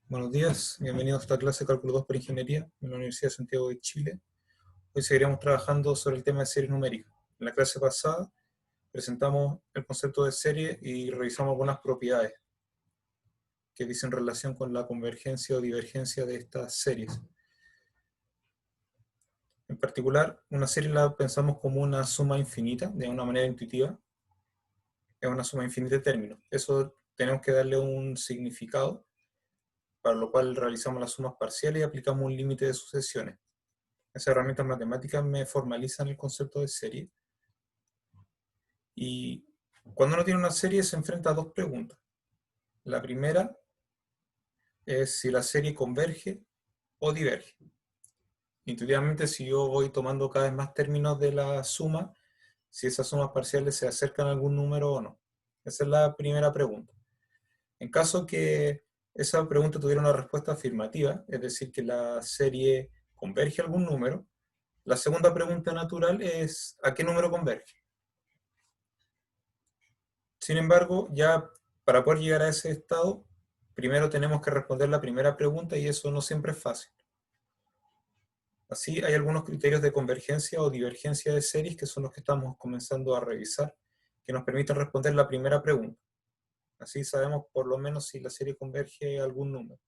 Buenos días, bienvenidos a esta clase de Cálculo 2 para Ingeniería en la Universidad de Santiago de Chile. Hoy seguiremos trabajando sobre el tema de series numéricas. En la clase pasada presentamos el concepto de serie y revisamos algunas propiedades que dicen relación con la convergencia o divergencia de estas series. En particular, una serie la pensamos como una suma infinita, de una manera intuitiva. Es una suma infinita de términos. Eso tenemos que darle un significado, para lo cual realizamos las sumas parciales y aplicamos un límite de sucesiones. Esas herramientas matemáticas me formalizan el concepto de serie. Y cuando uno tiene una serie se enfrenta a dos preguntas. La primera es si la serie converge o diverge. Intuitivamente, si yo voy tomando cada vez más términos de la suma, si esas sumas parciales se acercan a algún número o no. Esa es la primera pregunta. En caso que esa pregunta tuviera una respuesta afirmativa, es decir, que la serie converge a algún número, la segunda pregunta natural es ¿a qué número converge? Sin embargo, ya para poder llegar a ese estado, primero tenemos que responder la primera pregunta y eso no siempre es fácil. Así, hay algunos criterios de convergencia o divergencia de series que son los que estamos comenzando a revisar, que nos permiten responder la primera pregunta. Así sabemos por lo menos si la serie converge a algún número.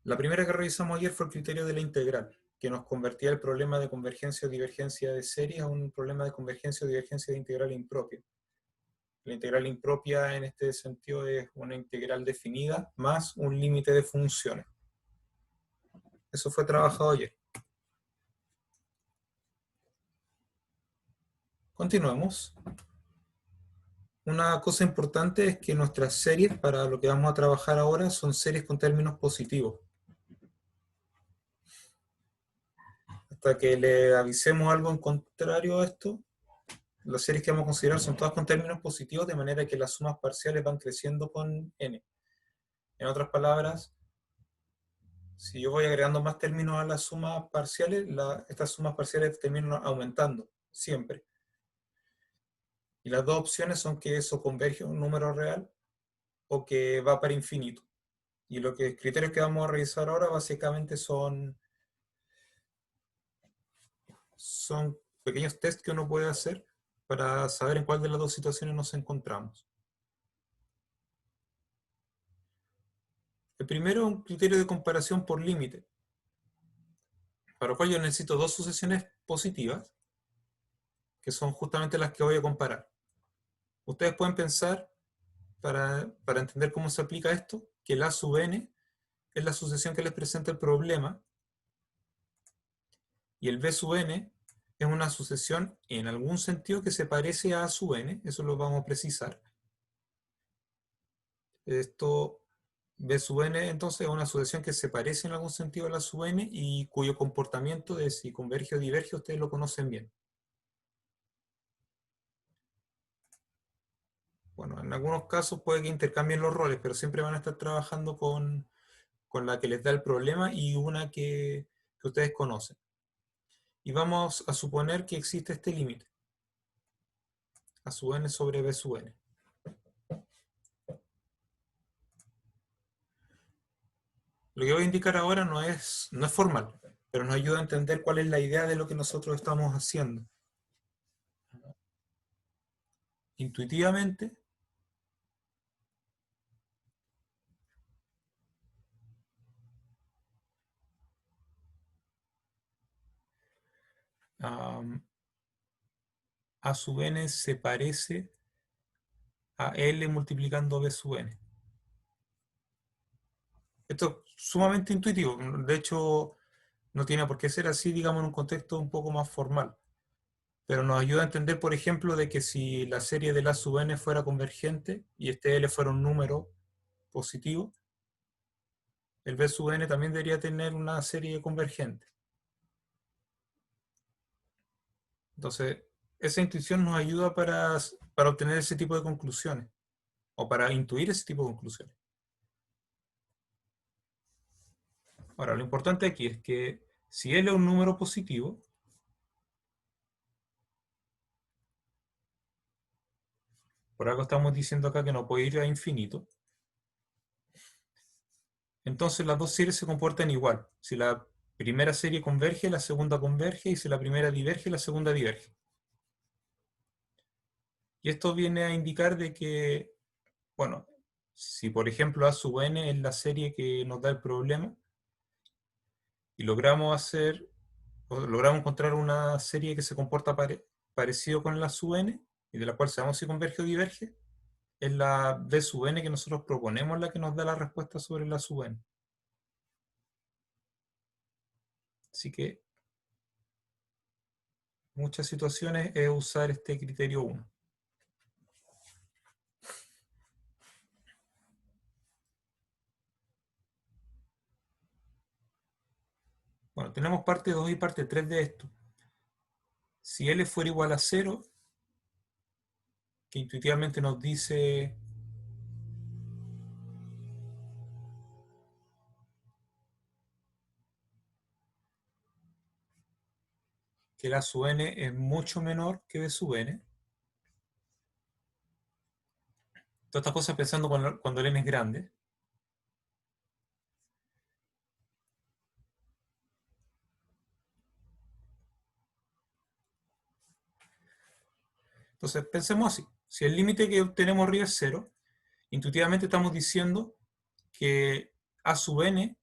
La primera que revisamos ayer fue el criterio de la integral, que nos convertía el problema de convergencia o divergencia de series a un problema de convergencia o divergencia de integral impropia. La integral impropia en este sentido es una integral definida más un límite de funciones. Eso fue trabajado ayer. Continuemos. Una cosa importante es que nuestras series, para lo que vamos a trabajar ahora, son series con términos positivos. Hasta que le avisemos algo en contrario a esto, las series que vamos a considerar son todas con términos positivos, de manera que las sumas parciales van creciendo con n. En otras palabras, si yo voy agregando más términos a las sumas parciales, estas sumas parciales terminan aumentando, siempre. Y las dos opciones son que eso converge a un número real o que va para infinito. Y los criterios que vamos a revisar ahora básicamente son pequeños tests que uno puede hacer para saber en cuál de las dos situaciones nos encontramos. El primero es un criterio de comparación por límite, para lo cual yo necesito dos sucesiones positivas, que son justamente las que voy a comparar. Ustedes pueden pensar, para entender cómo se aplica esto, que el A sub n es la sucesión que les presenta el problema, y el B sub n es una sucesión en algún sentido que se parece a A sub n, eso lo vamos a precisar. Esto, B sub n entonces es una sucesión que se parece en algún sentido a la sub n y cuyo comportamiento de si converge o diverge ustedes lo conocen bien. Bueno, en algunos casos puede que intercambien los roles, pero siempre van a estar trabajando con la que les da el problema y una que ustedes conocen. Y vamos a suponer que existe este límite, A sub n sobre B sub n. Lo que voy a indicar ahora no es formal, pero nos ayuda a entender cuál es la idea de lo que nosotros estamos haciendo. Intuitivamente, A sub n se parece a L multiplicando B sub n. Esto es sumamente intuitivo, de hecho no tiene por qué ser así, digamos, en un contexto un poco más formal. Pero nos ayuda a entender, por ejemplo, de que si la serie del A sub n fuera convergente y este L fuera un número positivo, el B sub n también debería tener una serie convergente. Entonces, esa intuición nos ayuda para obtener ese tipo de conclusiones, o para intuir ese tipo de conclusiones. Ahora, lo importante aquí es que si L es un número positivo, por algo estamos diciendo acá que no puede ir a infinito, entonces las dos series se comportan igual. Si la primera serie converge, la segunda converge, y si la primera diverge, la segunda diverge. Y esto viene a indicar de que, bueno, si por ejemplo A sub n es la serie que nos da el problema, y logramos encontrar una serie que se comporta parecido con la sub n, y de la cual sabemos si converge o diverge, es la B sub n que nosotros proponemos la que nos da la respuesta sobre la sub n. Así que muchas situaciones es usar este criterio 1. Bueno, tenemos parte 2 y parte 3 de esto. Si L fuera igual a 0, que intuitivamente nos dice que la sub n es mucho menor que B sub n. Todas estas cosas pensando cuando el n es grande. Entonces pensemos así. Si el límite que obtenemos arriba es 0, intuitivamente estamos diciendo que A sub n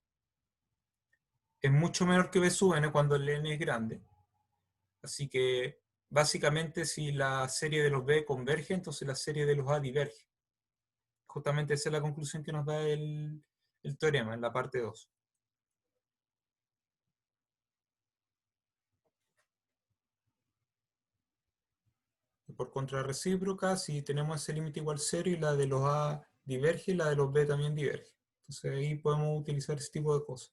es mucho menor que B sub n cuando el n es grande. Así que básicamente si la serie de los B converge, entonces la serie de los A diverge. Justamente esa es la conclusión que nos da el teorema en la parte 2. Por contrarrecíproca, si tenemos ese límite igual a 0 y la de los A diverge, la de los B también diverge. Entonces ahí podemos utilizar ese tipo de cosas.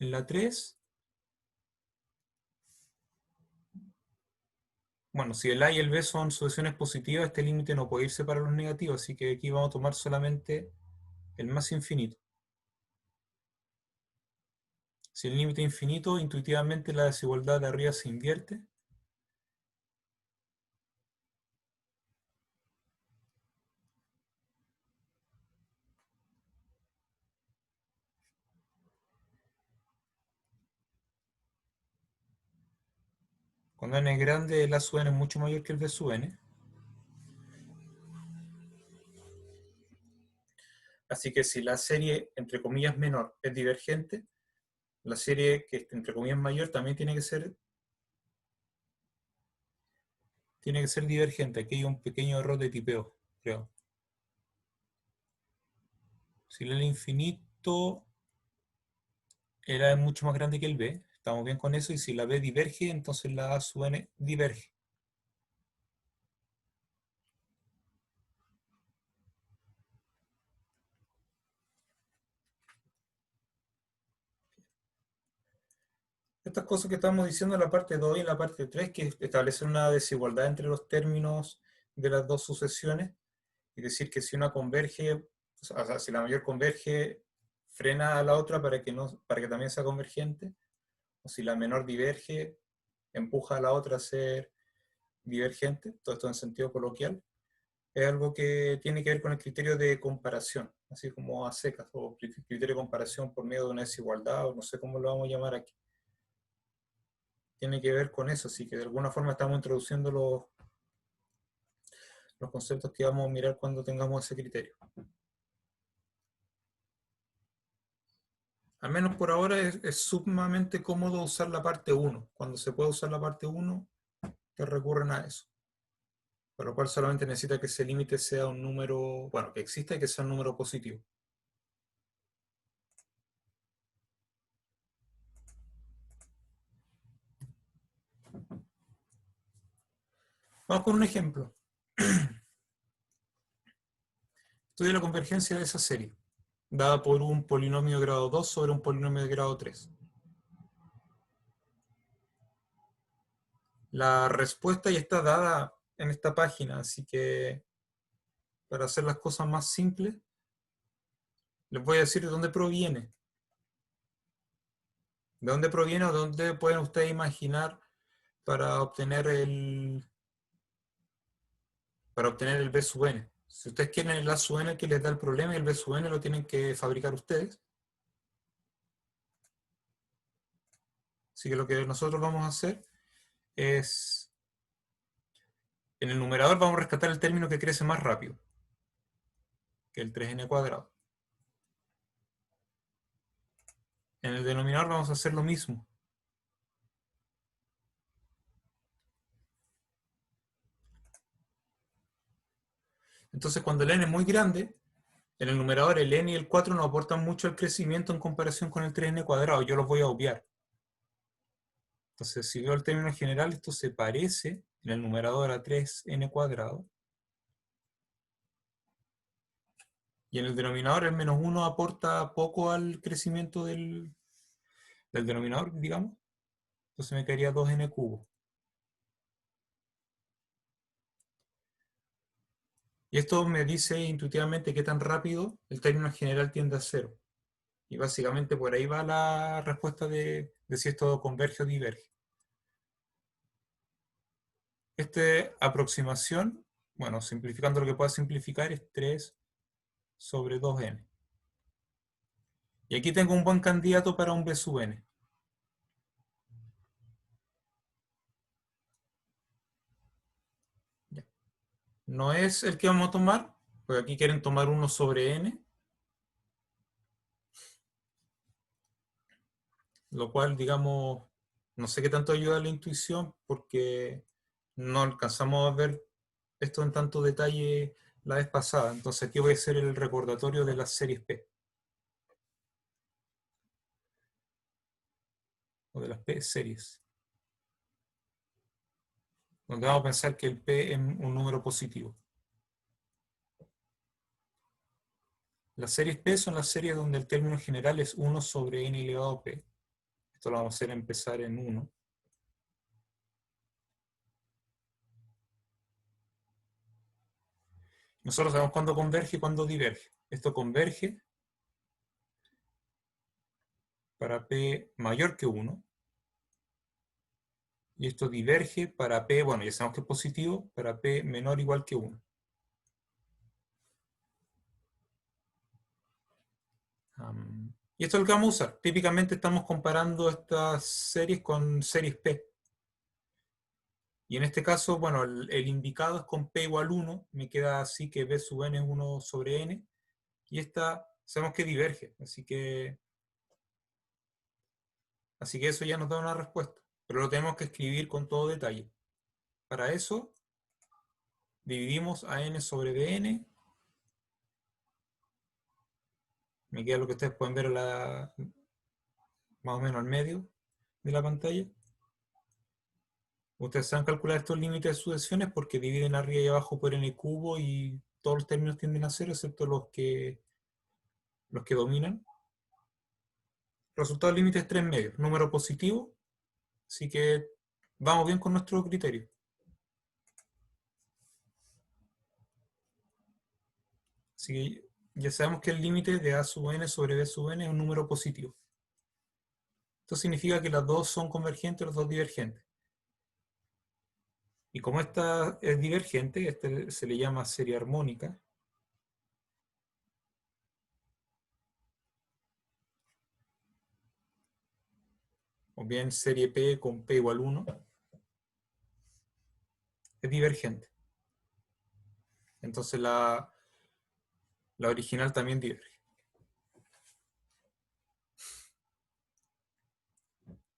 En la 3, bueno, si el A y el B son sucesiones positivas, este límite no puede irse para los negativos, así que aquí vamos a tomar solamente el más infinito. Si el límite es infinito, intuitivamente la desigualdad de arriba se invierte. Cuando n es grande, el A sub n es mucho mayor que el B sub n. Así que si la serie, entre comillas, menor es divergente, la serie que es, entre comillas, mayor también tiene que ser divergente. Aquí hay un pequeño error de tipeo, creo. Si el infinito era mucho más grande que el B, estamos bien con eso, y si la B diverge, entonces la A sub n diverge. Estas cosas que estamos diciendo en la parte 2 y en la parte 3, que establecen una desigualdad entre los términos de las dos sucesiones, y decir que si una converge, o sea, si la mayor converge, frena a la otra para que también sea convergente, o si la menor diverge, empuja a la otra a ser divergente, todo esto en sentido coloquial, es algo que tiene que ver con el criterio de comparación, así como a secas, o criterio de comparación por medio de una desigualdad, o no sé cómo lo vamos a llamar aquí. Tiene que ver con eso, así que de alguna forma estamos introduciendo los conceptos que vamos a mirar cuando tengamos ese criterio. Al menos por ahora es sumamente cómodo usar la parte 1. Cuando se puede usar la parte 1, te recurren a eso. Por lo cual solamente necesita que ese límite sea un número, bueno, que exista y que sea un número positivo. Vamos con un ejemplo. Estudia la convergencia de esa serie, dada por un polinomio de grado 2 sobre un polinomio de grado 3. La respuesta ya está dada en esta página, así que para hacer las cosas más simples, les voy a decir de dónde proviene. ¿De dónde proviene o de dónde pueden ustedes imaginar para obtener el B sub n? Si ustedes quieren el A sub n que les da el problema y el B sub n lo tienen que fabricar ustedes. Así que lo que nosotros vamos a hacer es, en el numerador vamos a rescatar el término que crece más rápido, que el 3n cuadrado. En el denominador vamos a hacer lo mismo. Entonces, cuando el n es muy grande, en el numerador el n y el 4 nos aportan mucho al crecimiento en comparación con el 3n cuadrado. Yo los voy a obviar. Entonces, si veo el término general, esto se parece en el numerador a 3n cuadrado. Y en el denominador el menos 1 aporta poco al crecimiento del denominador, digamos. Entonces me quedaría 2n cubo. Y esto me dice intuitivamente qué tan rápido el término general tiende a cero. Y básicamente por ahí va la respuesta de si esto converge o diverge. Esta aproximación, bueno, simplificando lo que pueda simplificar, es 3 sobre 2n. Y aquí tengo un buen candidato para un b sub n. No es el que vamos a tomar, porque aquí quieren tomar 1 sobre n, lo cual, digamos, no sé qué tanto ayuda a la intuición, porque no alcanzamos a ver esto en tanto detalle la vez pasada. Entonces aquí voy a hacer el recordatorio de las series P, o de las P series, donde vamos a pensar que el P es un número positivo. Las series P son las series donde el término general es 1 sobre n elevado a P. Esto lo vamos a hacer empezar en 1. Nosotros sabemos cuándo converge y cuándo diverge. Esto converge para P mayor que 1. Y esto diverge para P, bueno, ya sabemos que es positivo, para P menor o igual que 1. Y esto es lo que vamos a usar. Típicamente estamos comparando estas series con series P. Y en este caso, bueno, el indicado es con P igual 1. Me queda así que B sub n es 1 sobre n. Y esta sabemos que diverge. Así que eso ya nos da una respuesta. Pero lo tenemos que escribir con todo detalle. Para eso, dividimos a n sobre bn. Me queda lo que ustedes pueden ver más o menos al medio de la pantalla. Ustedes saben calcular estos límites de sucesiones porque dividen arriba y abajo por n cubo y todos los términos tienden a cero, excepto los que dominan. Resultado del límite es 3 medios, número positivo, así que vamos bien con nuestro criterio. Así que ya sabemos que el límite de a sub n sobre b sub n es un número positivo. Esto significa que las dos son convergentes, las dos divergentes. Y como esta es divergente, este se le llama serie armónica. O bien serie P con P igual 1. Es divergente. Entonces la original también diverge.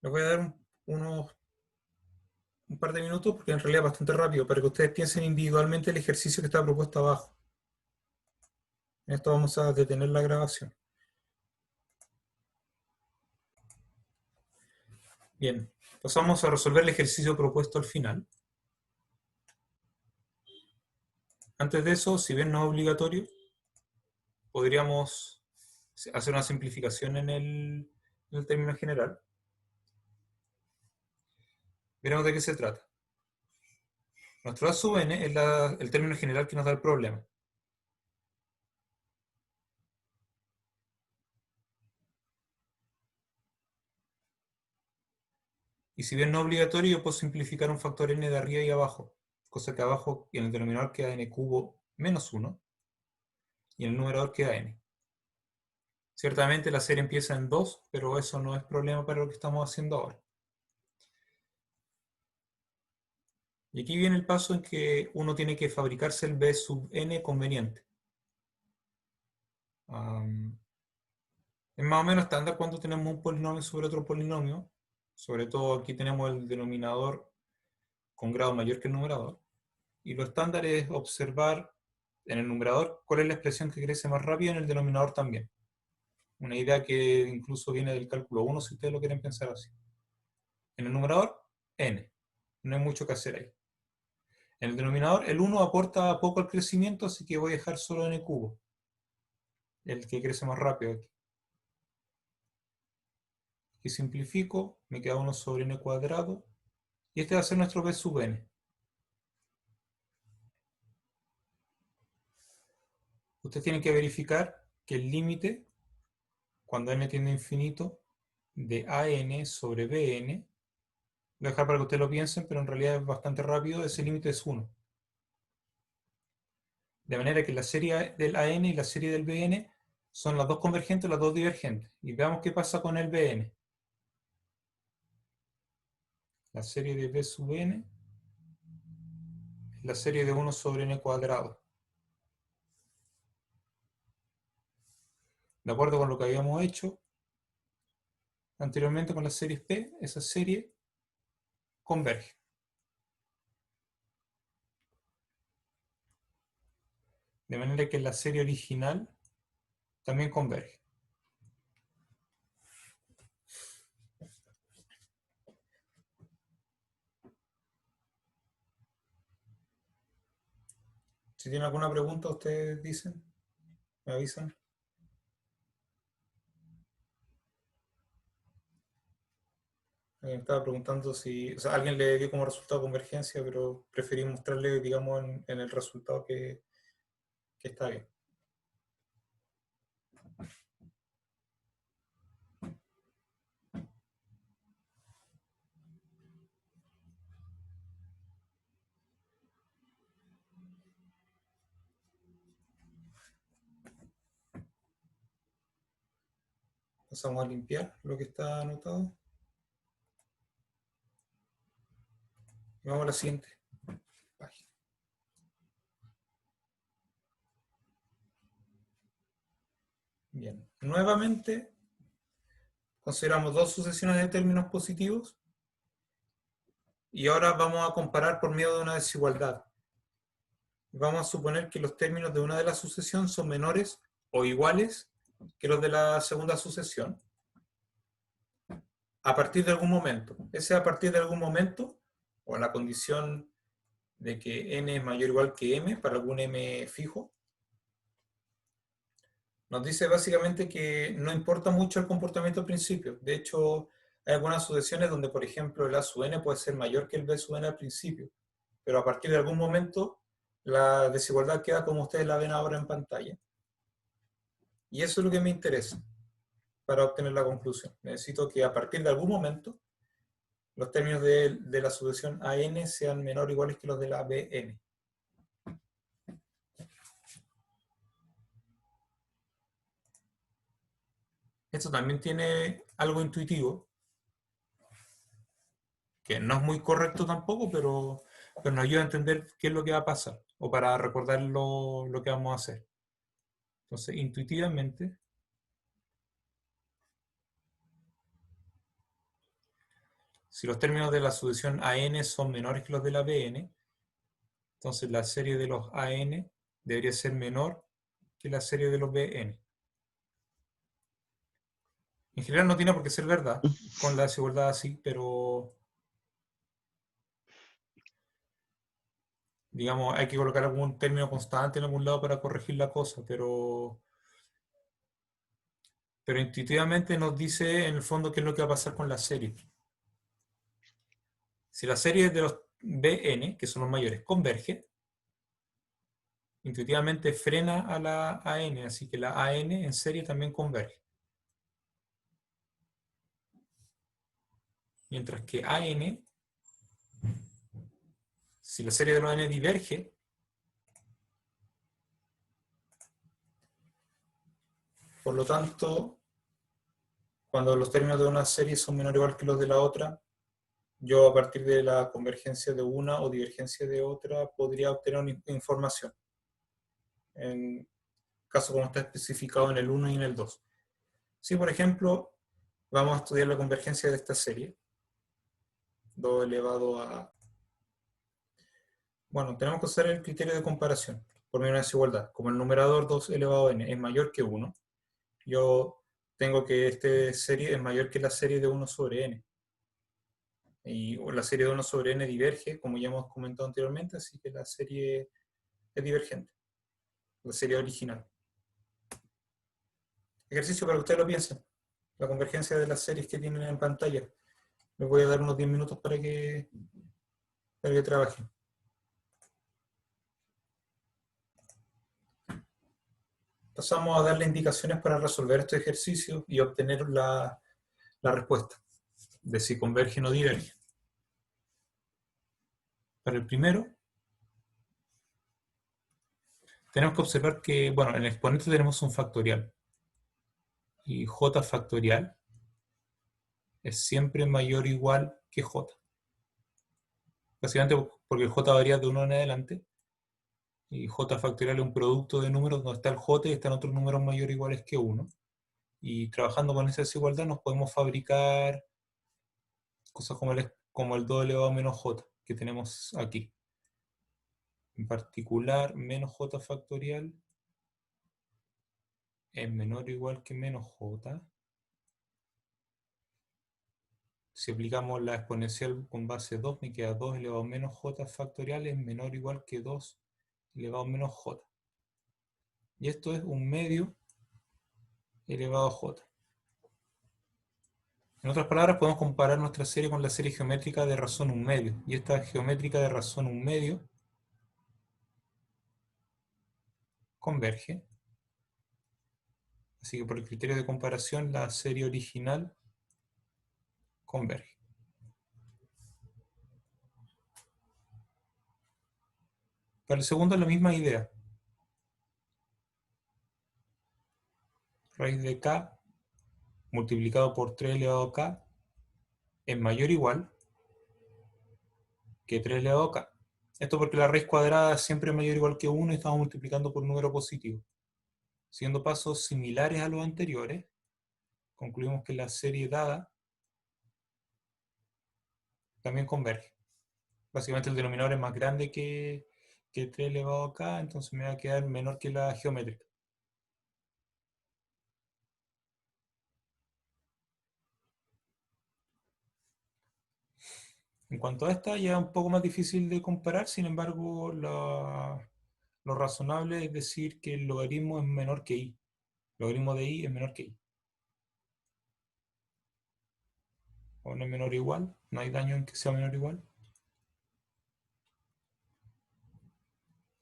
Les voy a dar un par de minutos porque en realidad es bastante rápido para que ustedes piensen individualmente el ejercicio que está propuesto abajo. En esto vamos a detener la grabación. Bien, pasamos a resolver el ejercicio propuesto al final. Antes de eso, si bien no es obligatorio, podríamos hacer una simplificación en el término general. Veremos de qué se trata. Nuestro A sub n es el término general que nos da el problema. Y si bien no es obligatorio, yo puedo simplificar un factor n de arriba y abajo, cosa que abajo en el denominador queda n cubo menos 1, y en el numerador queda n. Ciertamente la serie empieza en 2, pero eso no es problema para lo que estamos haciendo ahora. Y aquí viene el paso en que uno tiene que fabricarse el b sub n conveniente. Es más o menos estándar cuando tenemos un polinomio sobre otro polinomio. Sobre todo aquí tenemos el denominador con grado mayor que el numerador. Y lo estándar es observar en el numerador cuál es la expresión que crece más rápido, en el denominador también. Una idea que incluso viene del cálculo 1, si ustedes lo quieren pensar así. En el numerador, n. No hay mucho que hacer ahí. En el denominador, el 1 aporta poco al crecimiento, así que voy a dejar solo n cubo. El que crece más rápido aquí. Aquí simplifico, me queda 1 sobre n cuadrado. Y este va a ser nuestro b sub n. Ustedes tienen que verificar que el límite, cuando n tiende a infinito, de an sobre bn, voy a dejar para que ustedes lo piensen, pero en realidad es bastante rápido, ese límite es 1. De manera que la serie del an y la serie del bn son las dos convergentes, las dos divergentes. Y veamos qué pasa con el bn. La serie de b sub n es la serie de 1 sobre n cuadrado. De acuerdo con lo que habíamos hecho anteriormente con las series P, esa serie converge. De manera que la serie original también converge. Si tienen alguna pregunta, ustedes dicen, me avisan. Me estaba preguntando si, o sea, alguien le dio como resultado convergencia, pero preferí mostrarle, digamos, en el resultado que está bien. Pasamos a limpiar lo que está anotado. Y vamos a la siguiente página. Bien, nuevamente consideramos dos sucesiones de términos positivos y ahora vamos a comparar por medio de una desigualdad. Vamos a suponer que los términos de una de las sucesiones son menores o iguales que los de la segunda sucesión a partir de algún momento. Ese a partir de algún momento, o la condición de que n es mayor o igual que m para algún m fijo, nos dice básicamente que no importa mucho el comportamiento al principio. De hecho, hay algunas sucesiones donde, por ejemplo, el a sub n puede ser mayor que el b sub n al principio, pero a partir de algún momento la desigualdad queda como ustedes la ven ahora en pantalla. Y eso es lo que me interesa para obtener la conclusión. Necesito que a partir de algún momento los términos de la sucesión AN sean menor o iguales que los de la BN. Esto también tiene algo intuitivo, que no es muy correcto tampoco, pero nos ayuda a entender qué es lo que va a pasar, o para recordar lo que vamos a hacer. Entonces, intuitivamente, si los términos de la sucesión AN son menores que los de la BN, entonces la serie de los AN debería ser menor que la serie de los BN. En general no tiene por qué ser verdad con la desigualdad así, pero digamos, hay que colocar algún término constante en algún lado para corregir la cosa, pero intuitivamente nos dice en el fondo qué es lo que va a pasar con la serie. Si la serie de los BN, que son los mayores, converge, intuitivamente frena a la AN, así que la AN en serie también converge. Mientras que AN, si la serie de los N diverge, Por lo tanto, cuando los términos de una serie son menor o igual que los de la otra, yo a partir de la convergencia de una o divergencia de otra podría obtener una información. En caso como está especificado en el 1 y en el 2. Si, por ejemplo, vamos a estudiar la convergencia de esta serie, 2 elevado a... Bueno, tenemos que usar el criterio de comparación por medio de una desigualdad. Como el numerador 2 elevado a n es mayor que 1, yo tengo que esta serie es mayor que la serie de 1 sobre n. Y la serie de 1 sobre n diverge, como ya hemos comentado anteriormente, así que la serie es divergente, la serie original. Ejercicio para que ustedes lo piensen. La convergencia de las series que tienen en pantalla. Les voy a dar unos 10 minutos para que trabajen. Pasamos a darle indicaciones para resolver estos ejercicios y obtener la respuesta de si convergen o divergen. Para el primero, tenemos que observar que, bueno, en el exponente tenemos un factorial. Y j factorial es siempre mayor o igual que j. Básicamente porque el j varía de 1 en adelante. Y j factorial es un producto de números donde está el j y están otros números mayores o iguales que 1. Y trabajando con esa desigualdad nos podemos fabricar cosas como el 2 elevado a menos j que tenemos aquí. En particular, menos j factorial es menor o igual que menos j. Si aplicamos la exponencial con base 2, me queda 2 elevado a menos j factorial es menor o igual que 2 elevado a menos j. Y esto es un medio elevado a j. En otras palabras, podemos comparar nuestra serie con la serie geométrica de razón un medio. Y esta geométrica de razón un medio converge. Así que por el criterio de comparación, la serie original converge. Para el segundo es la misma idea. Raíz de k multiplicado por 3 elevado a k es mayor o igual que 3 elevado a k. Esto porque la raíz cuadrada siempre es mayor o igual que 1 y estamos multiplicando por un número positivo. Siguiendo pasos similares a los anteriores, concluimos que la serie dada también converge. Básicamente el denominador es más grande que 3 elevado a k, entonces me va a quedar menor que la geométrica. En cuanto a esta, ya es un poco más difícil de comparar, sin embargo, lo razonable es decir que el logaritmo es menor que i. El logaritmo de i es menor que i. O no es menor o igual, no hay daño en que sea menor o igual.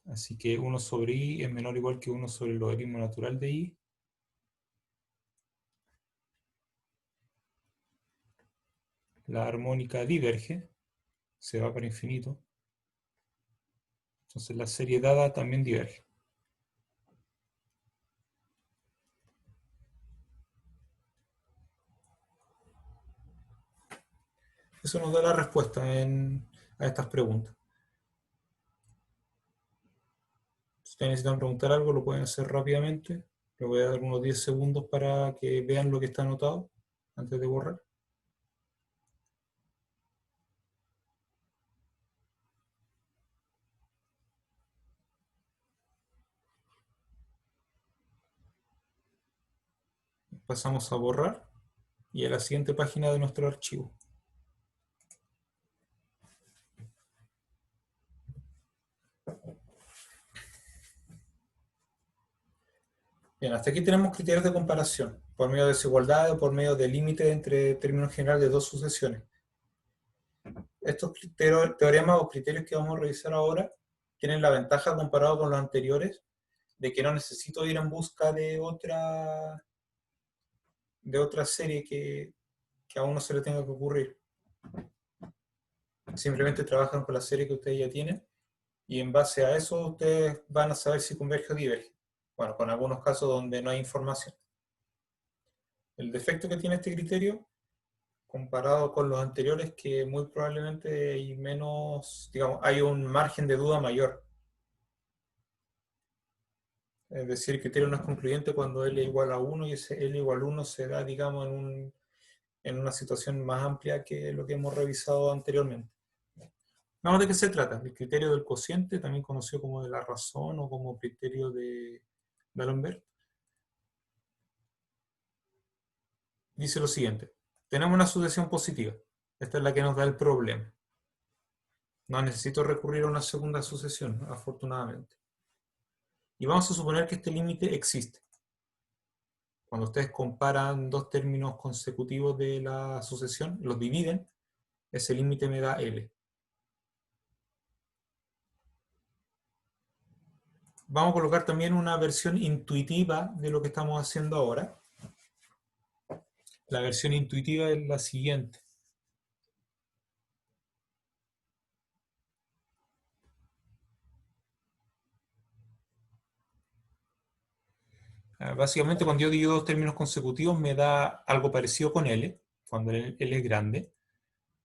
Así que 1 sobre i es menor o igual que 1 sobre el logaritmo natural de i. La armónica diverge, se va para infinito. Entonces la serie dada también diverge. Eso nos da la respuesta a estas preguntas. Si ustedes necesitan preguntar algo, lo pueden hacer rápidamente. Les voy a dar unos 10 segundos para que vean lo que está anotado antes de borrar. Pasamos a borrar y a la siguiente página de nuestro archivo. Bien, hasta aquí tenemos criterios de comparación, por medio de desigualdad o por medio de límite entre términos generales de dos sucesiones. Estos teoremas o criterios que vamos a revisar ahora tienen la ventaja comparado con los anteriores de que no necesito ir en busca de otra serie que a uno se le tenga que ocurrir. Simplemente trabajan con la serie que ustedes ya tienen y en base a eso ustedes van a saber si converge o diverge. Bueno, con algunos casos donde no hay información. El defecto que tiene este criterio, comparado con los anteriores, que muy probablemente hay menos, digamos, hay un margen de duda mayor. Es decir, el criterio no es concluyente cuando L igual a 1 y ese L igual a 1 se da, digamos, en una situación más amplia que lo que hemos revisado anteriormente. Vamos, ¿de qué se trata? El criterio del cociente, también conocido como de la razón o como criterio de D'Alembert, dice lo siguiente. Tenemos una sucesión positiva. Esta es la que nos da el problema. No necesito recurrir a una segunda sucesión, afortunadamente. Y vamos a suponer que este límite existe. Cuando ustedes comparan dos términos consecutivos de la sucesión, los dividen, ese límite me da L. Vamos a colocar también una versión intuitiva de lo que estamos haciendo ahora. La versión intuitiva es la siguiente. Básicamente, cuando yo divido dos términos consecutivos, me da algo parecido con L, cuando L es grande.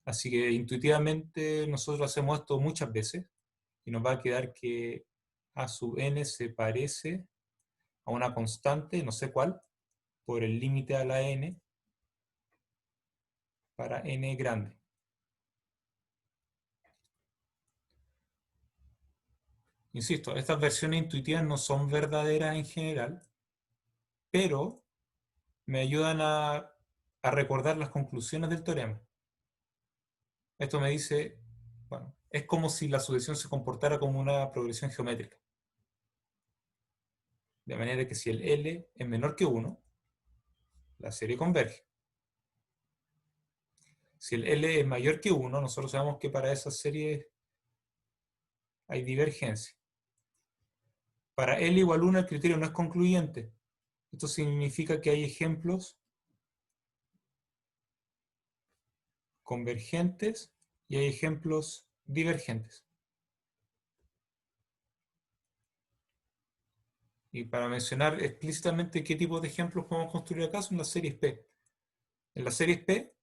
Así que intuitivamente nosotros hacemos esto muchas veces y nos va a quedar que A sub n se parece a una constante, no sé cuál, por el límite a la n para n grande. Insisto, estas versiones intuitivas no son verdaderas en general, pero me ayudan a recordar las conclusiones del teorema. Esto me dice, bueno, es como si la sucesión se comportara como una progresión geométrica. De manera que si el L es menor que 1, la serie converge. Si el L es mayor que 1, nosotros sabemos que para esa serie hay divergencia. Para L igual 1 el criterio no es concluyente. Esto significa que hay ejemplos convergentes y hay ejemplos divergentes. Y para mencionar explícitamente qué tipo de ejemplos podemos construir acá son las series P. En las series P,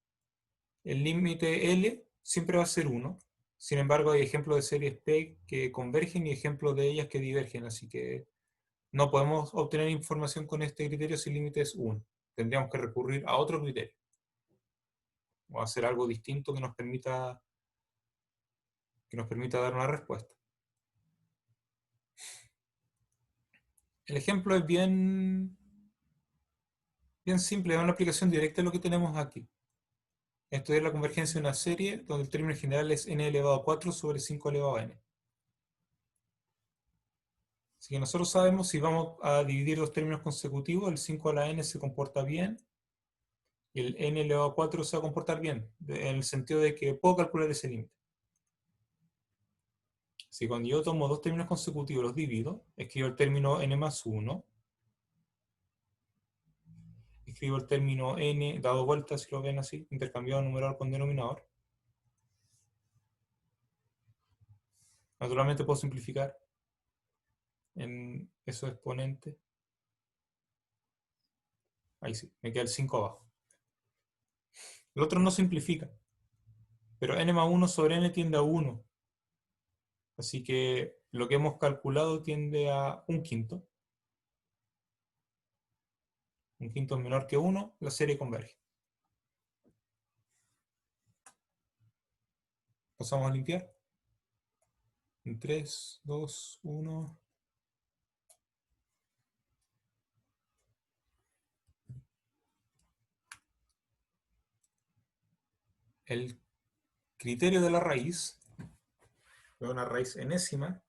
el límite L siempre va a ser 1. Sin embargo, hay ejemplos de series P que convergen y ejemplos de ellas que divergen. Así que no podemos obtener información con este criterio si el límite es 1. Tendríamos que recurrir a otro criterio. O hacer algo distinto que nos permita dar una respuesta. El ejemplo es bien simple, es una aplicación directa de lo que tenemos aquí. Estudiar la convergencia de una serie donde el término general es n elevado a 4 sobre 5 elevado a n. Así que nosotros sabemos si vamos a dividir dos términos consecutivos, el 5 a la n se comporta bien y el n elevado a 4 se va a comportar bien, en el sentido de que puedo calcular ese límite. Si cuando yo tomo dos términos consecutivos los divido, escribo el término n más 1, escribo el término n dado vuelta, si lo ven así, intercambiado numerador con denominador. Naturalmente puedo simplificar en esos exponentes. Ahí sí, me queda el 5 abajo. El otro no simplifica, pero n más 1 sobre n tiende a 1. Así que lo que hemos calculado tiende a un quinto. Un quinto es menor que 1, la serie converge. Pasamos a limpiar. En 3, 2, 1. El criterio de la raíz, de una raíz enésima,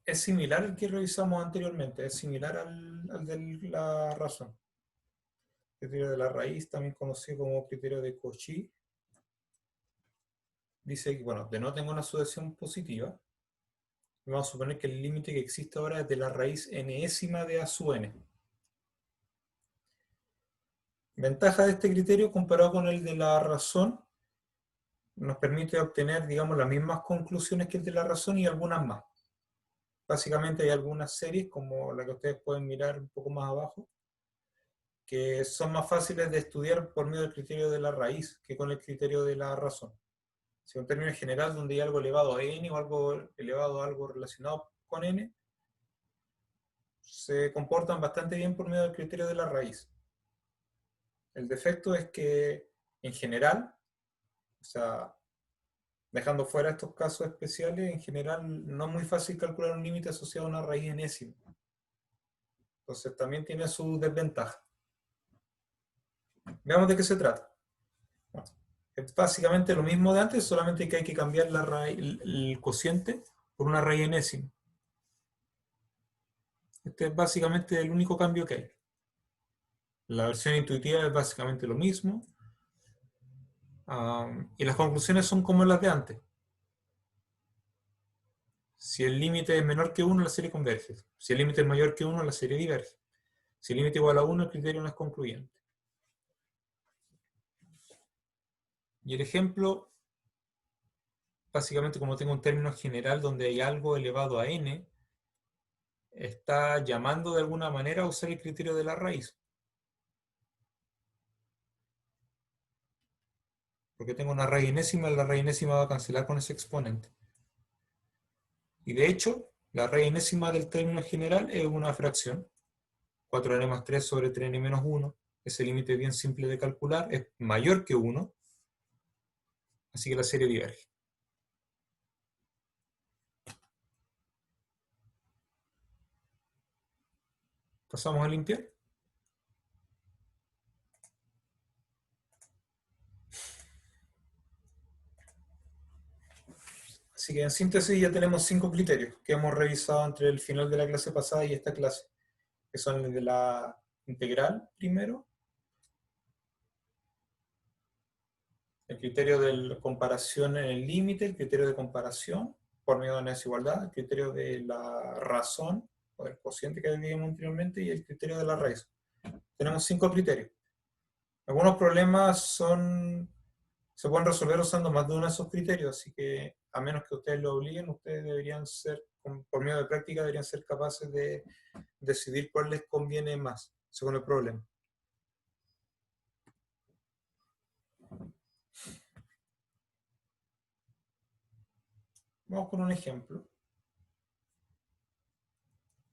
es similar al que revisamos anteriormente, es similar al de la razón. El criterio de la raíz, también conocido como criterio de Cauchy, dice que, bueno, de no tengo una sucesión positiva, vamos a suponer que el límite que existe ahora es de la raíz enésima de A sub n. Ventaja de este criterio comparado con el de la razón, nos permite obtener, digamos, las mismas conclusiones que el de la razón y algunas más. básicamente hay algunas series, como la que ustedes pueden mirar un poco más abajo, que son más fáciles de estudiar por medio del criterio de la raíz que con el criterio de la razón. Si en términos general, donde hay algo elevado a n o algo elevado a algo relacionado con n, se comportan bastante bien por medio del criterio de la raíz. El defecto es que, en general, o sea, dejando fuera estos casos especiales, en general no es muy fácil calcular un límite asociado a una raíz enésima. Entonces también tiene su desventaja. Veamos de qué se trata. Bueno, es básicamente lo mismo de antes, solamente que hay que cambiar la raíz, el cociente por una raíz enésima. Este es básicamente el único cambio que hay. La versión intuitiva es básicamente lo mismo. Y las conclusiones son como las de antes. Si el límite es menor que 1, la serie converge. Si el límite es mayor que 1, la serie diverge. Si el límite es igual a 1, el criterio no es concluyente. Y el ejemplo, básicamente como tengo un término general donde hay algo elevado a n, está llamando de alguna manera a usar el criterio de la raíz. Porque tengo una raíz enésima, la raíz enésima va a cancelar con ese exponente. Y de hecho, la raíz enésima del término general es una fracción. 4n más 3 sobre 3n menos 1. Ese límite bien simple de calcular, es mayor que 1. Así que la serie diverge. Pasamos a limpiar. Así que en síntesis ya tenemos 5 criterios que hemos revisado entre el final de la clase pasada y esta clase, que son el de la integral primero, el criterio de la comparación en el límite, el criterio de comparación por medio de una desigualdad, el criterio de la razón o del cociente que vimos anteriormente y el criterio de la raíz. Tenemos 5 criterios. Algunos problemas se pueden resolver usando más de uno de esos criterios, así que a menos que ustedes lo obliguen, ustedes deberían ser, por medio de práctica, deberían ser capaces de decidir cuál les conviene más, según el problema. Vamos con un ejemplo.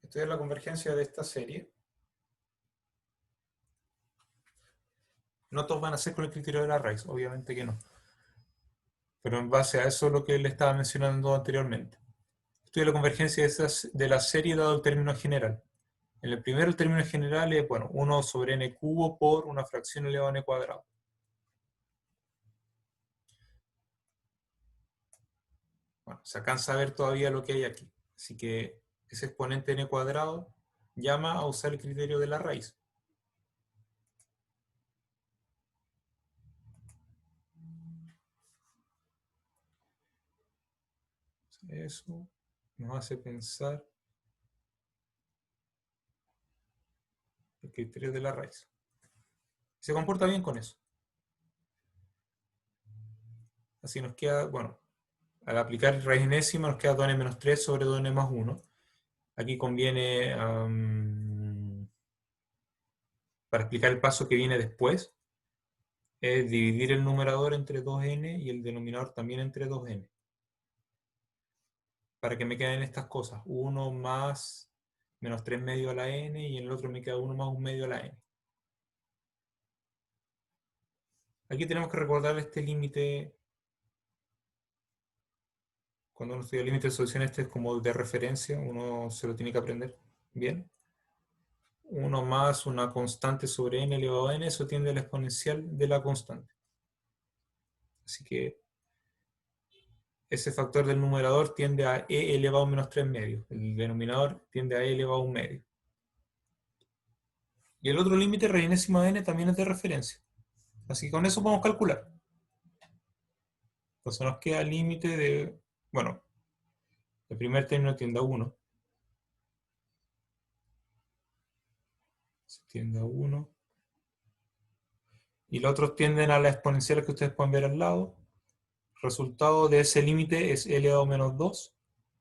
Estudiar la convergencia de esta serie. No todos van a ser con el criterio de la raíz, obviamente que no. Pero en base a eso es lo que le estaba mencionando anteriormente. Estudia la convergencia de la serie dado el término general. En el primero el término general es, bueno, 1 sobre n cubo por una fracción elevado a n cuadrado. Bueno, se alcanza a ver todavía lo que hay aquí. Así que ese exponente n cuadrado llama a usar el criterio de la raíz. Eso nos hace pensar el criterio de la raíz. Se comporta bien con eso. Así nos queda, bueno, al aplicar raíz enésima nos queda 2n menos 3 sobre 2n más 1. Aquí conviene, para explicar el paso que viene después, es dividir el numerador entre 2n y el denominador también entre 2n. Para que me queden estas cosas, 1 más menos 3 medio a la n, y en el otro me queda 1 más 1 medio a la n. Aquí tenemos que recordar este límite. Cuando uno estudia el límite de solución, este es como de referencia, uno se lo tiene que aprender bien. 1 más una constante sobre n elevado a n, eso tiende al exponencial de la constante. Así que ese factor del numerador tiende a e elevado a menos 3 medios. El denominador tiende a e elevado a 1 medio. Y el otro límite, raíz enésima de n, también es de referencia. Así que con eso podemos calcular. Entonces nos queda el límite de, bueno, el primer término tiende a 1. Se tiende a 1. Y los otros tienden a las exponenciales que ustedes pueden ver al lado. El resultado de ese límite es e elevado a menos 2,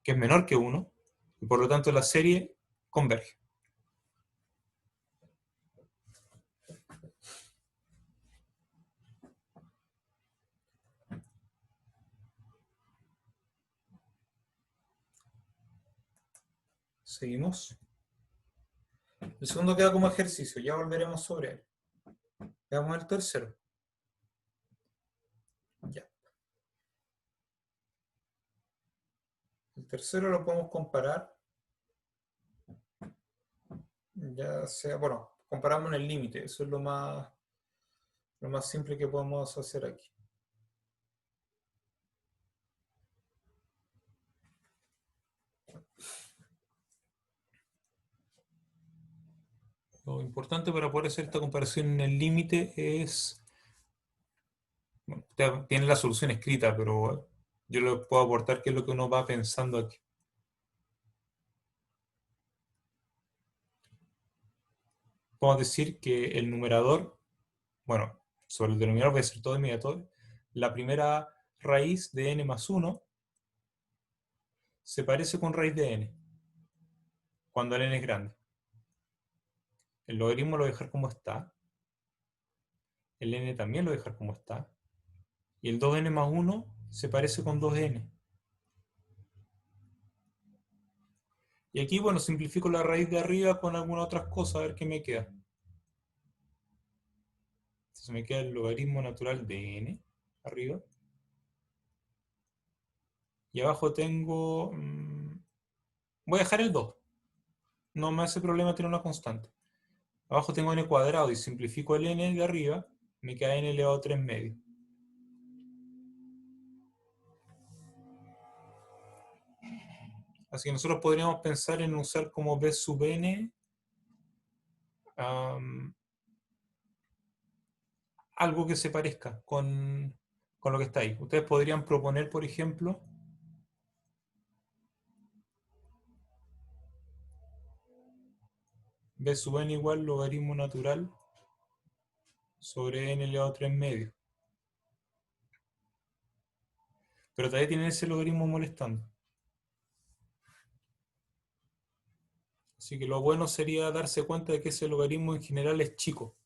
que es menor que 1. Y por lo tanto la serie converge. Seguimos. El segundo queda como ejercicio, ya volveremos sobre él. Veamos el tercero. Ya. El tercero lo podemos comparar, ya sea, bueno, comparamos en el límite, eso es lo más simple que podemos hacer aquí. Lo importante para poder hacer esta comparación en el límite es, bueno, usted tiene la solución escrita, pero yo le puedo aportar qué es lo que uno va pensando aquí. Podemos decir que el numerador, bueno, sobre el denominador voy a hacer todo inmediato, la primera raíz de n más 1 se parece con raíz de n, cuando el n es grande. El logaritmo lo voy a dejar como está, el n también lo voy a dejar como está, y el 2n más 1 se parece con 2n. Y aquí, bueno, simplifico la raíz de arriba con algunas otras cosas, a ver qué me queda. Entonces me queda el logaritmo natural de n, arriba. Y abajo tengo... voy a dejar el 2. No me hace problema tener una constante. Abajo tengo n cuadrado y simplifico el n de arriba, me queda n elevado a 3 medios. Así que nosotros podríamos pensar en usar como b sub n algo que se parezca con lo que está ahí. Ustedes podrían proponer, por ejemplo, b sub n igual logaritmo natural sobre n elevado a 3 medios. Pero todavía tienen ese logaritmo molestando. Así que lo bueno sería darse cuenta de que ese logaritmo en general es chico.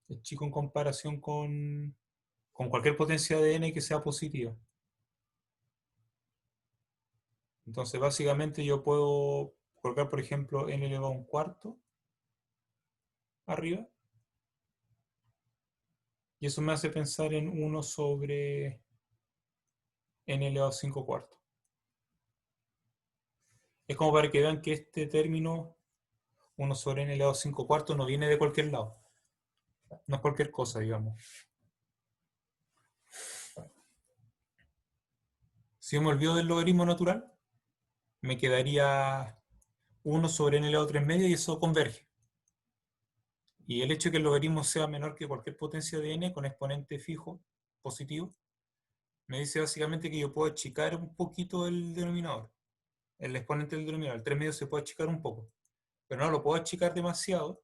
Es chico en comparación con cualquier potencia de n que sea positiva. Entonces básicamente yo puedo colocar, por ejemplo, n elevado a un cuarto arriba. Y eso me hace pensar en 1 sobre n elevado a 5 cuartos. Es como para que vean que este término, 1 sobre n elevado a 5 cuartos, no viene de cualquier lado. No es cualquier cosa, digamos. Si yo me olvido del logaritmo natural, me quedaría 1 sobre n elevado a 3 medios y eso converge. Y el hecho de que el logaritmo sea menor que cualquier potencia de n con exponente fijo, positivo, me dice básicamente que yo puedo achicar un poquito el denominador. El exponente del denominador, el 3 medios se puede achicar un poco. Pero no lo puedo achicar demasiado,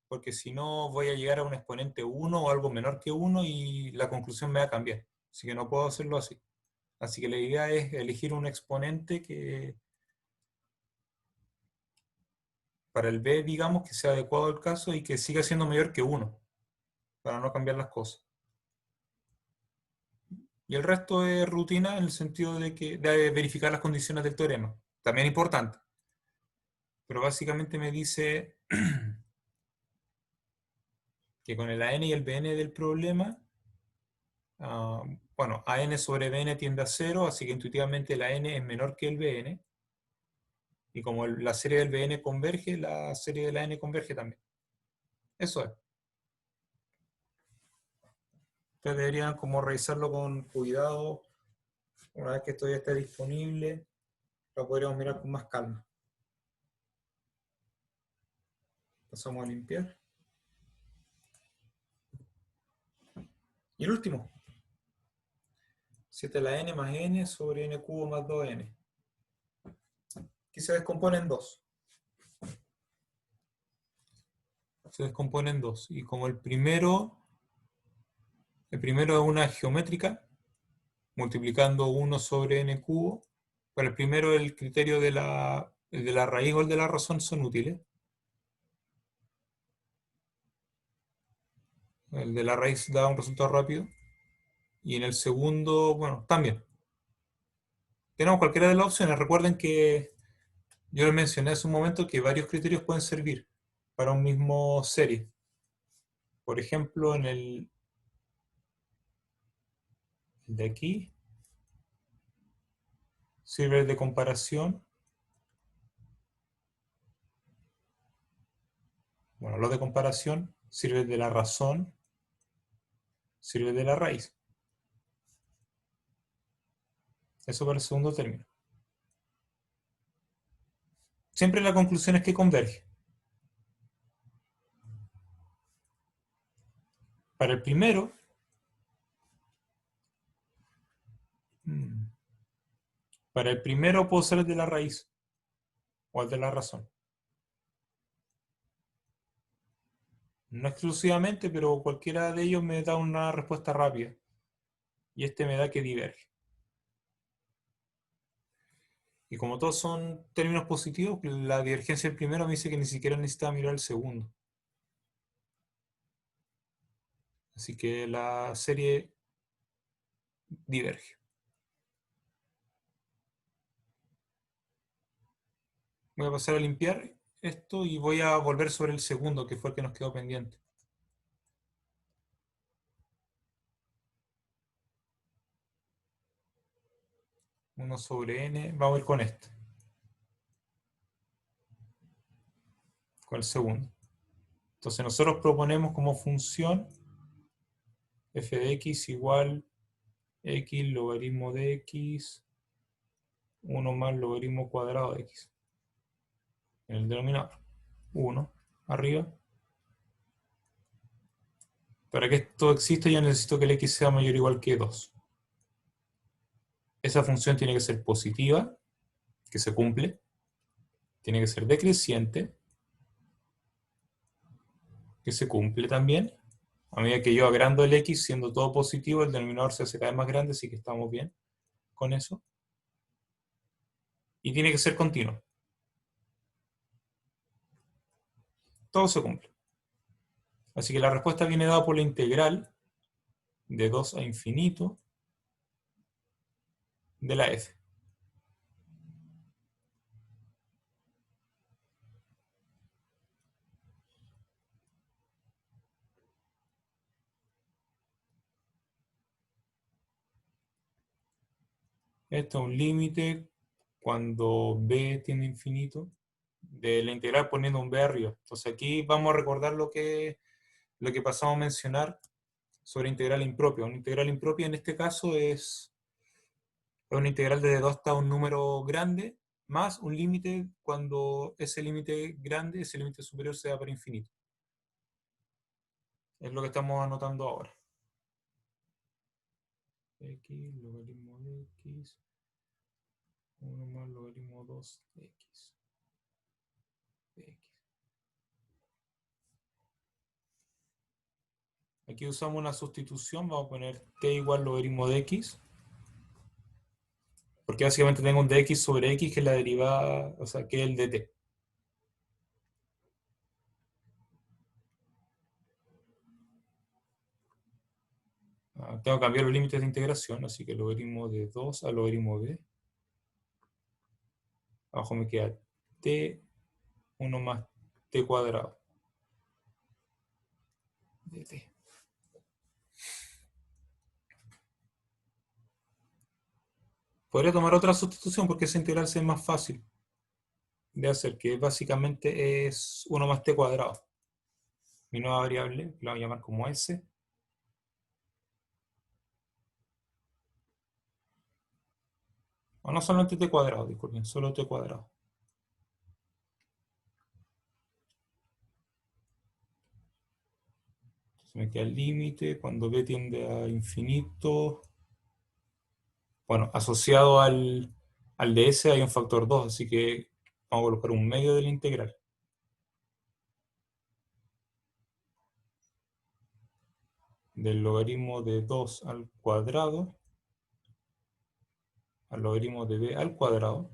porque si no voy a llegar a un exponente 1 o algo menor que 1 y la conclusión me va a cambiar. Así que no puedo hacerlo así. Así que la idea es elegir un exponente que, para el b, digamos, que sea adecuado al caso y que siga siendo mayor que 1, para no cambiar las cosas. Y el resto es rutina en el sentido de verificar las condiciones del teorema. También importante. Pero básicamente me dice que con el AN y el BN del problema, bueno, AN sobre BN tiende a 0, así que intuitivamente la N es menor que el BN. Y como la serie del BN converge, la serie de la N converge también. Eso es. Ustedes deberían como revisarlo con cuidado. Una vez que esto ya esté disponible, lo podríamos mirar con más calma. Pasamos a limpiar. Y el último. 7 a la n más n sobre n cubo más 2n. Aquí se descompone en 2. Se descompone en 2. Y como el primero es una geométrica, multiplicando 1 sobre n cubo, Para el primero, el criterio el de la raíz o el de la razón son útiles. El de la raíz da un resultado rápido. Y en el segundo, bueno, también. Tenemos cualquiera de las opciones. Recuerden que yo les mencioné hace un momento que varios criterios pueden servir para un mismo serie. Por ejemplo, en el de aquí, sirve el de comparación. Bueno, los de comparación sirve de la razón, sirve de la raíz. Eso para el segundo término. Siempre la conclusión es que converge. Para el primero, puedo ser el de la raíz o el de la razón. No exclusivamente, pero cualquiera de ellos me da una respuesta rápida. Y este me da que diverge. Y como todos son términos positivos, la divergencia del primero me dice que ni siquiera necesitaba mirar el segundo. Así que la serie diverge. Voy a pasar a limpiar esto y voy a volver sobre el segundo, que fue el que nos quedó pendiente. Uno sobre n, vamos a ir con este. Con el segundo. Entonces nosotros proponemos como función f de x igual x logaritmo de x 1 más logaritmo cuadrado de x. En el denominador. 1 arriba. Para que esto exista yo necesito que el x sea mayor o igual que 2. Esa función tiene que ser positiva, que se cumple. Tiene que ser decreciente, que se cumple también. A medida que yo agrando el x, siendo todo positivo, el denominador se hace cada vez más grande, así que estamos bien con eso. Y tiene que ser continuo. Todo se cumple. Así que la respuesta viene dada por la integral de 2 a infinito de la f. Esto es un límite cuando b tiende a infinito de la integral poniendo un b arriba. Entonces aquí vamos a recordar lo que pasamos a mencionar sobre integral impropia. Una integral impropia en este caso es una integral desde 2 hasta un número grande, más un límite cuando ese límite grande, ese límite superior sea para infinito. Es lo que estamos anotando ahora. X, logaritmo de x, 1 más logaritmo 2 de x. Aquí usamos una sustitución, vamos a poner t igual logaritmo de x, porque básicamente tengo un dx sobre x que es la derivada, o sea, que es el dt. Tengo que cambiar los límites de integración, así que logaritmo de 2 a logaritmo b. Abajo me queda t, 1 más t cuadrado de t. Podría tomar otra sustitución porque esa integral es más fácil de hacer, que básicamente es 1 más t cuadrado. Mi nueva variable, la voy a llamar como s. O no solamente t cuadrado, disculpen, solo t cuadrado. Entonces me queda el límite cuando b tiende a infinito. Bueno, asociado al de s hay un factor 2, así que vamos a colocar un medio de la integral. Del logaritmo de 2 al cuadrado al logaritmo de b al cuadrado.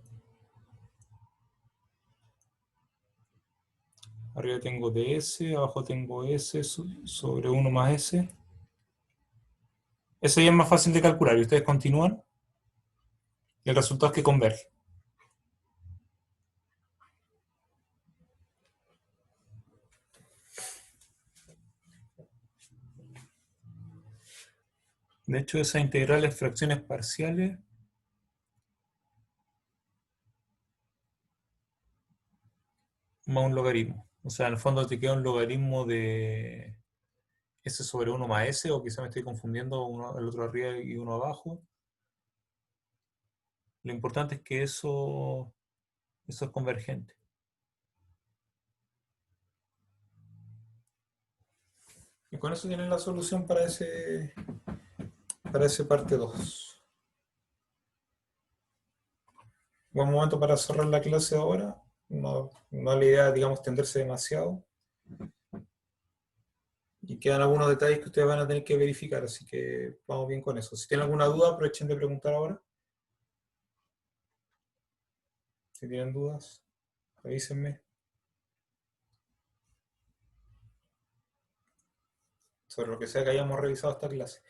Arriba tengo ds, abajo tengo s sobre 1 más s. Eso ya es más fácil de calcular y ustedes continúan y el resultado es que converge. De hecho, esas integrales fracciones parciales más un logaritmo. O sea, en el fondo te queda un logaritmo de s sobre 1 más s, o quizá me estoy confundiendo el otro arriba y uno abajo. Lo importante es que eso es convergente. Y con eso tienen la solución para ese parte 2. Buen momento para cerrar la clase ahora. No, no la idea, digamos, extenderse demasiado. Y quedan algunos detalles que ustedes van a tener que verificar, así que vamos bien con eso. Si tienen alguna duda, aprovechen de preguntar ahora. Si tienen dudas, avísenme sobre lo que sea que hayamos revisado esta clase.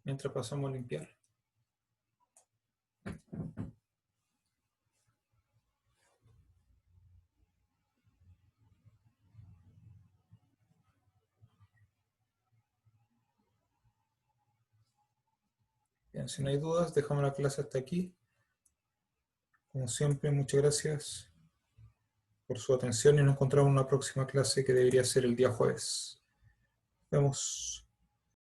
Mientras pasamos a limpiar. Bien, si no hay dudas, dejamos la clase hasta aquí. Como siempre, muchas gracias por su atención y nos encontramos en una próxima clase que debería ser el día jueves. Nos vemos.